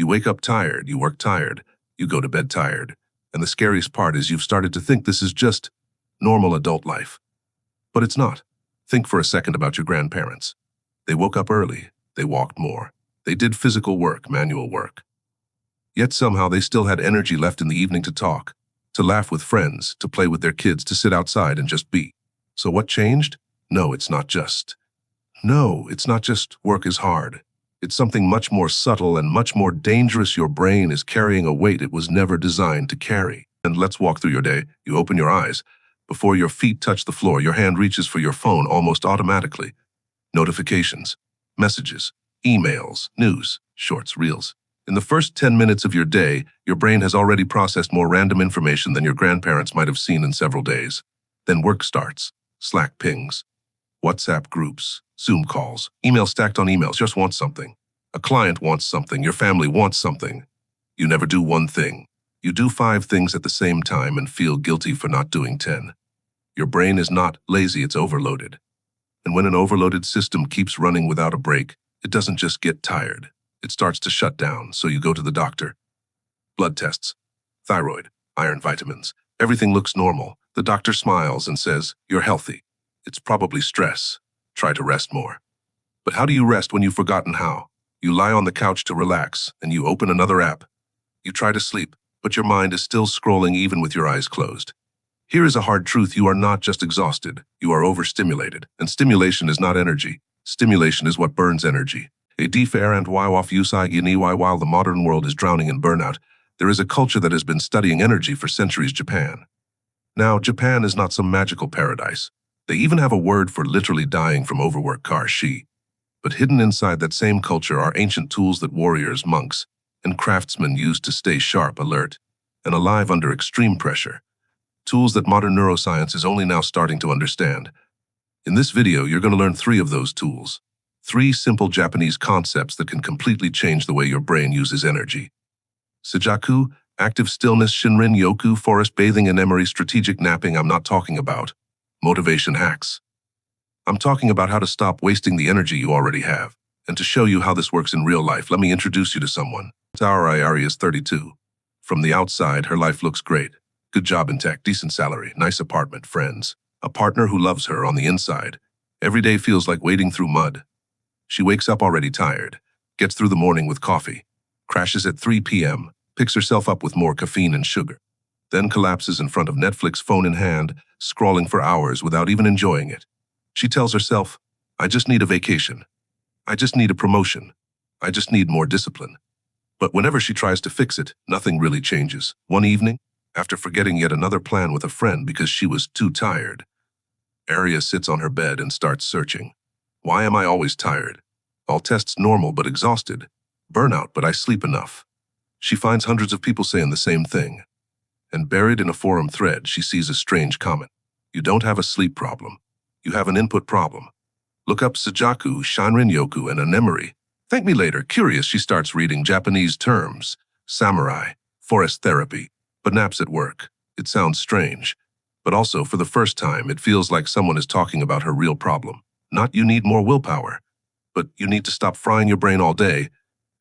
You wake up tired, you work tired, you go to bed tired. And the scariest part is you've started to think this is just normal adult life. But it's not. Think for a second about your grandparents. They woke up early, they walked more, they did physical work, manual work. Yet somehow they still had energy left in the evening to talk, to laugh with friends, to play with their kids, to sit outside and just be. So what changed? No, it's not just work is hard. It's something much more subtle and much more dangerous. Your brain is carrying a weight it was never designed to carry. And let's walk through your day. You open your eyes. Before your feet touch the floor, your hand reaches for your phone almost automatically. Notifications, messages, emails, news, shorts, reels. In the first 10 minutes of your day, your brain has already processed more random information than your grandparents might have seen in several days. Then work starts. Slack pings, WhatsApp groups, Zoom calls, email stacked on emails. Just want something. A client wants something. Your family wants something. You never do one thing. You do 5 things at the same time and feel guilty for not doing 10. Your brain is not lazy, it's overloaded. And when an overloaded system keeps running without a break, it doesn't just get tired. It starts to shut down, so you go to the doctor. Blood tests, thyroid, iron, vitamins. Everything looks normal. The doctor smiles and says, "You're healthy." It's probably stress. Try to rest more. But how do you rest when you've forgotten how? You lie on the couch to relax, and you open another app. You try to sleep, but your mind is still scrolling even with your eyes closed. Here is a hard truth: you are not just exhausted, you are overstimulated. And stimulation is not energy. Stimulation is what burns energy. A defair and why off usai iniwai. While the modern world is drowning in burnout, there is a culture that has been studying energy for centuries: Japan. Now, Japan is not some magical paradise. They even have a word for literally dying from overwork, karshi. But hidden inside that same culture are ancient tools that warriors, monks, and craftsmen used to stay sharp, alert, and alive under extreme pressure. Tools that modern neuroscience is only now starting to understand. In this video, you're going to learn 3 of those tools. 3 simple Japanese concepts that can completely change the way your brain uses energy. Sejaku, active stillness; Shinrin, Yoku, forest bathing; Inemuri, strategic napping. I'm not talking about motivation hacks. I'm talking about how to stop wasting the energy you already have. And to show you how this works in real life, let me introduce you to someone. Ari is 32. From the outside, her life looks great. Good job in tech, decent salary, nice apartment, friends, a partner who loves her. On the inside, every day feels like wading through mud. She wakes up already tired, gets through the morning with coffee, crashes at 3 p.m., picks herself up with more caffeine and sugar, then collapses in front of Netflix, phone in hand, scrolling for hours without even enjoying it. She tells herself, "I just need a vacation. I just need a promotion. I just need more discipline." But whenever she tries to fix it, nothing really changes. One evening, after forgetting yet another plan with a friend because she was too tired, Aria sits on her bed and starts searching. Why am I always tired? All tests normal but exhausted. Burnout, but I sleep enough. She finds hundreds of people saying the same thing. And buried in a forum thread, she sees a strange comment. You don't have a sleep problem. You have an input problem. Look up Sejaku, Shinrin, Yoku, and Inemuri. Thank me later. Curious, she starts reading Japanese terms. Samurai, forest therapy, but naps at work. It sounds strange. But also, for the first time, it feels like someone is talking about her real problem. Not you need more willpower, but you need to stop frying your brain all day.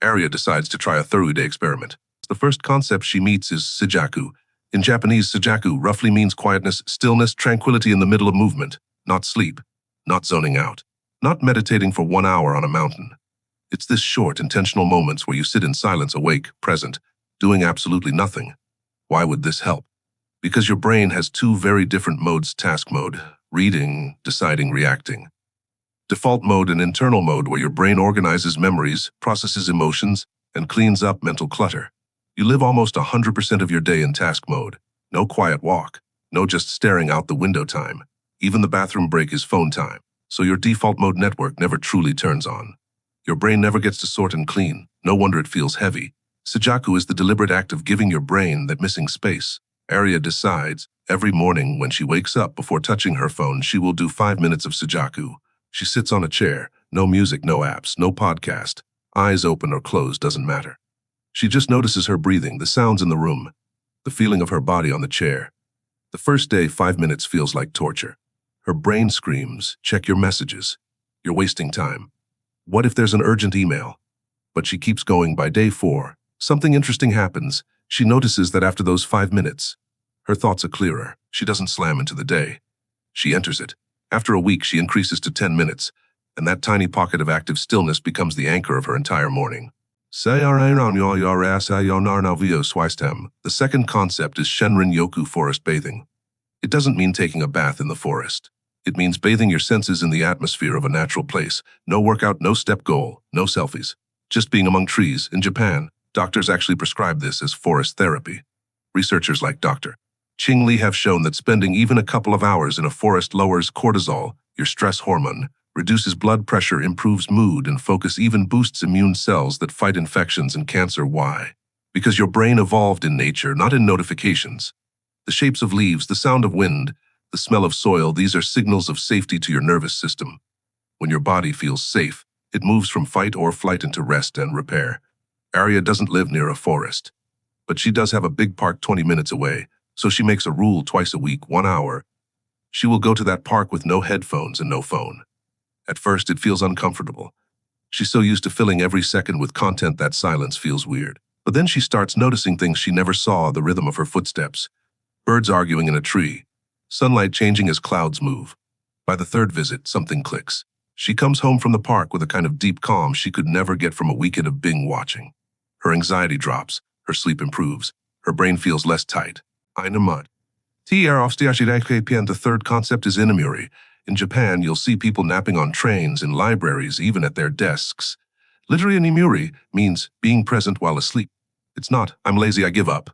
Aria decides to try a 30-day experiment. The first concept she meets is Sejaku. In Japanese, Sejaku roughly means quietness, stillness, tranquility in the middle of movement. Not sleep, not zoning out, not meditating for 1 hour on a mountain. It's this short, intentional moments where you sit in silence, awake, present, doing absolutely nothing. Why would this help? Because your brain has 2 very different modes: task mode, reading, deciding, reacting. Default mode and internal mode, where your brain organizes memories, processes emotions, and cleans up mental clutter. You live almost 100% of your day in task mode. No quiet walk, no just staring out the window time. Even the bathroom break is phone time. So your default mode network never truly turns on. Your brain never gets to sort and clean. No wonder it feels heavy. Sejaku is the deliberate act of giving your brain that missing space. Aria decides every morning when she wakes up, before touching her phone, she will do 5 minutes of Sejaku. She sits on a chair, no music, no apps, no podcast. Eyes open or closed doesn't matter. She just notices her breathing, the sounds in the room, the feeling of her body on the chair. The first day, 5 minutes feels like torture. Her brain screams, check your messages. You're wasting time. What if there's an urgent email? But she keeps going. By day 4, Something interesting happens. She notices that after those 5 minutes, her thoughts are clearer. She doesn't slam into the day. She enters it. After a week, she increases to 10 minutes, and that tiny pocket of active stillness becomes the anchor of her entire morning. The second concept is Shinrin Yoku forest bathing. It doesn't mean taking a bath in the forest. It means bathing your senses in the atmosphere of a natural place. No workout, no step goal, no selfies. Just being among trees. In Japan, doctors actually prescribe this as forest therapy. Researchers like Dr. Ching Li have shown that spending even a couple of hours in a forest lowers cortisol, your stress hormone, reduces blood pressure, improves mood and focus, even boosts immune cells that fight infections and cancer. Why? Because your brain evolved in nature, not in notifications. The shapes of leaves, the sound of wind, the smell of soil, these are signals of safety to your nervous system. When your body feels safe, it moves from fight or flight into rest and repair. Arya doesn't live near a forest, but she does have a big park 20 minutes away, so she makes a rule twice a week, 1 hour. She will go to that park with no headphones and no phone. At first, it feels uncomfortable. She's so used to filling every second with content that silence feels weird. But then she starts noticing things she never saw, the rhythm of her footsteps, birds arguing in a tree, sunlight changing as clouds move. By the third visit, something clicks. She comes home from the park with a kind of deep calm she could never get from a weekend of Bing watching. Her anxiety drops, her sleep improves, her brain feels less tight. Inemuri. The third concept is Inemuri. In Japan, you'll see people napping on trains, in libraries, even at their desks. Literally, Inemuri means being present while asleep. It's not, I'm lazy, I give up.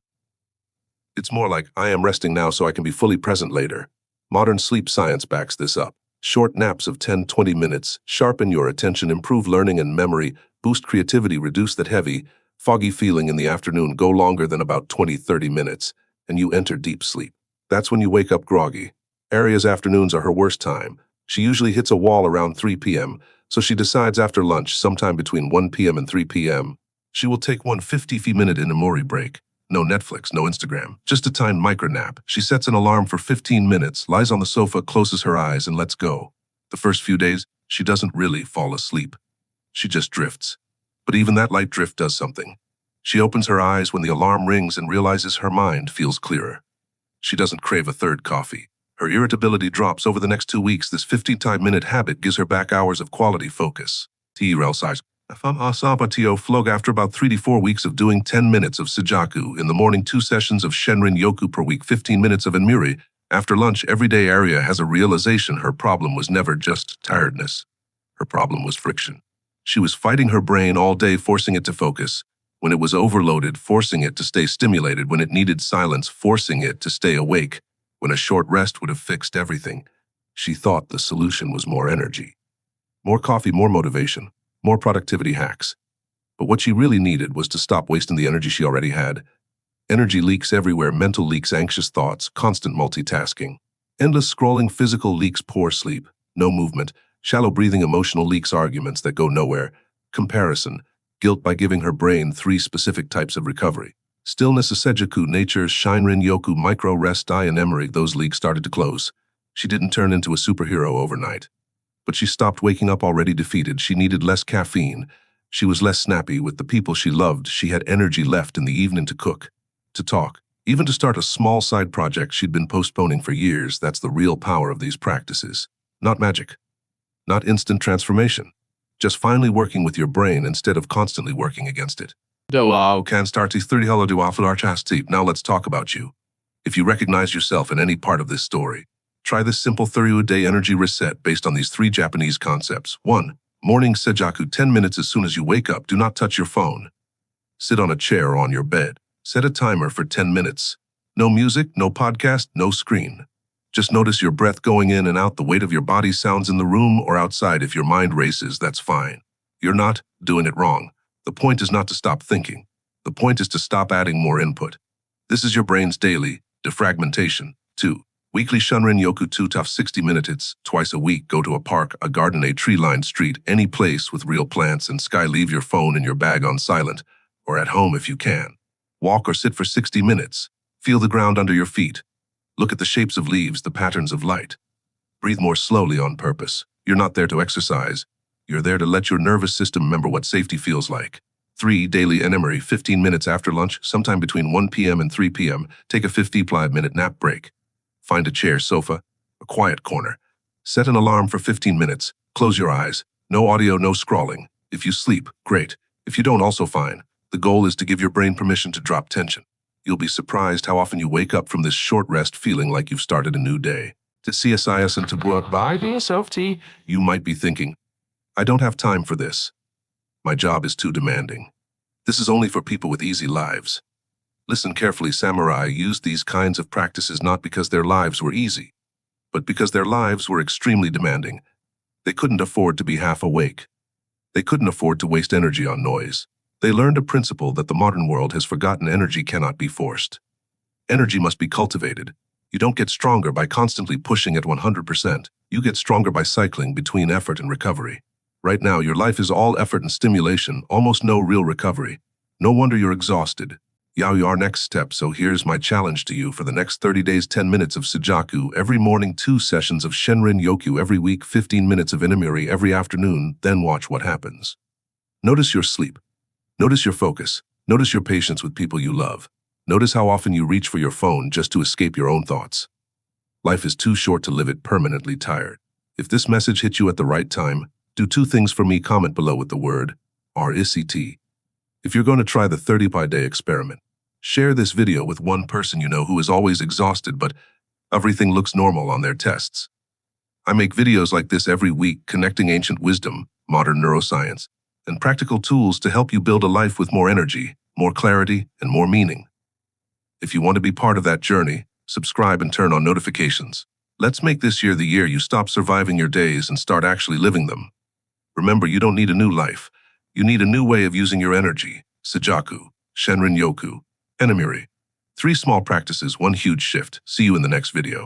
It's more like, I am resting now so I can be fully present later. Modern sleep science backs this up. Short naps of 10-20 minutes sharpen your attention, improve learning and memory, boost creativity, reduce that heavy, foggy feeling in the afternoon. Go longer than about 20-30 minutes, and you enter deep sleep. That's when you wake up groggy. Arya's afternoons are her worst time. She usually hits a wall around 3 p.m., so she decides after lunch, sometime between 1 p.m. and 3 p.m., she will take one 50-minute Inemuri break. No Netflix, no Instagram, just a timed micro-nap. She sets an alarm for 15 minutes, lies on the sofa, closes her eyes, and lets go. The first few days, she doesn't really fall asleep. She just drifts. But even that light drift does something. She opens her eyes when the alarm rings and realizes her mind feels clearer. She doesn't crave a third coffee. Her irritability drops over the next 2 weeks. This 15-minute habit gives her back hours of quality focus. Flog after about 3 to 4 weeks of doing 10 minutes of Sejaku in the morning, 2 sessions of Shinrin Yoku per week, 15 minutes of Inemuri. After lunch, every day, Arya has a realization her problem was never just tiredness. Her problem was friction. She was fighting her brain all day, forcing it to focus. When it was overloaded, forcing it to stay stimulated. When it needed silence, forcing it to stay awake. When a short rest would have fixed everything. She thought the solution was more energy. More coffee, more motivation, more productivity hacks. But what she really needed was to stop wasting the energy she already had. Energy leaks everywhere, mental leaks, anxious thoughts, constant multitasking. Endless scrolling, physical leaks, poor sleep, no movement, shallow breathing, emotional leaks, arguments that go nowhere, comparison, guilt. By giving her brain 3 specific types of recovery. Stillness, Sejaku, nature's Shinrin Yoku, micro rest, Inemuri, those leaks started to close. She didn't turn into a superhero overnight. But she stopped waking up already defeated. She needed less caffeine. She was less snappy with the people she loved. She had energy left in the evening to cook, to talk, even to start a small side project she'd been postponing for years. That's the real power of these practices. Not magic. Not instant transformation. Just finally working with your brain instead of constantly working against it. Now let's talk about you. If you recognize yourself in any part of this story, try this simple 30-day energy reset based on these 3 Japanese concepts. 1. Morning Sejaku, 10 minutes as soon as you wake up. Do not touch your phone. Sit on a chair or on your bed. Set a timer for 10 minutes. No music, no podcast, no screen. Just notice your breath going in and out, the weight of your body, sounds in the room or outside. If your mind races, that's fine. You're not doing it wrong. The point is not to stop thinking. The point is to stop adding more input. This is your brain's daily defragmentation. 2. Weekly Shinrin Yoku 2 tough 60 minutes, twice a week. Go to a park, a garden, a tree-lined street, any place with real plants and sky. Leave your phone and your bag on silent, or at home if you can. Walk or sit for 60 minutes. Feel the ground under your feet. Look at the shapes of leaves, the patterns of light. Breathe more slowly on purpose. You're not there to exercise. You're there to let your nervous system remember what safety feels like. 3. Daily Inemuri, 15 minutes after lunch, sometime between 1 p.m. and 3 p.m. Take a 55-minute nap break. Find a chair, sofa, a quiet corner. Set an alarm for 15 minutes. Close your eyes. No audio, no scrolling. If you sleep, great. If you don't, also fine. The goal is to give your brain permission to drop tension. You'll be surprised how often you wake up from this short rest feeling like you've started a new day. To CSIS and to buy yourself tea, you might be thinking, I don't have time for this. My job is too demanding. This is only for people with easy lives. Listen carefully, samurai used these kinds of practices not because their lives were easy, but because their lives were extremely demanding. They couldn't afford to be half awake. They couldn't afford to waste energy on noise. They learned a principle that the modern world has forgotten: energy cannot be forced. Energy must be cultivated. You don't get stronger by constantly pushing at 100%. You get stronger by cycling between effort and recovery. Right now, your life is all effort and stimulation, almost no real recovery. No wonder you're exhausted. Your next step, so here's my challenge to you. For the next 30 days, 10 minutes of Sejaku every morning, 2 sessions of Shinrin Yoku every week, 15 minutes of Inemuri every afternoon, then watch what happens. Notice your sleep. Notice your focus. Notice your patience with people you love. Notice how often you reach for your phone just to escape your own thoughts. Life is too short to live it permanently tired. If this message hit you at the right time, do 2 things for me. Comment below with the word RECT. If you're going to try the 30-day experiment, share this video with one person you know who is always exhausted but everything looks normal on their tests. I make videos like this every week, connecting ancient wisdom, modern neuroscience, and practical tools to help you build a life with more energy, more clarity, and more meaning. If you want to be part of that journey, subscribe and turn on notifications. Let's make this year the year you stop surviving your days and start actually living them. Remember, you don't need a new life. You need a new way of using your energy. Sejaku, Shinrin Yoku, Inemuri. 3 small practices, 1 huge shift. See you in the next video.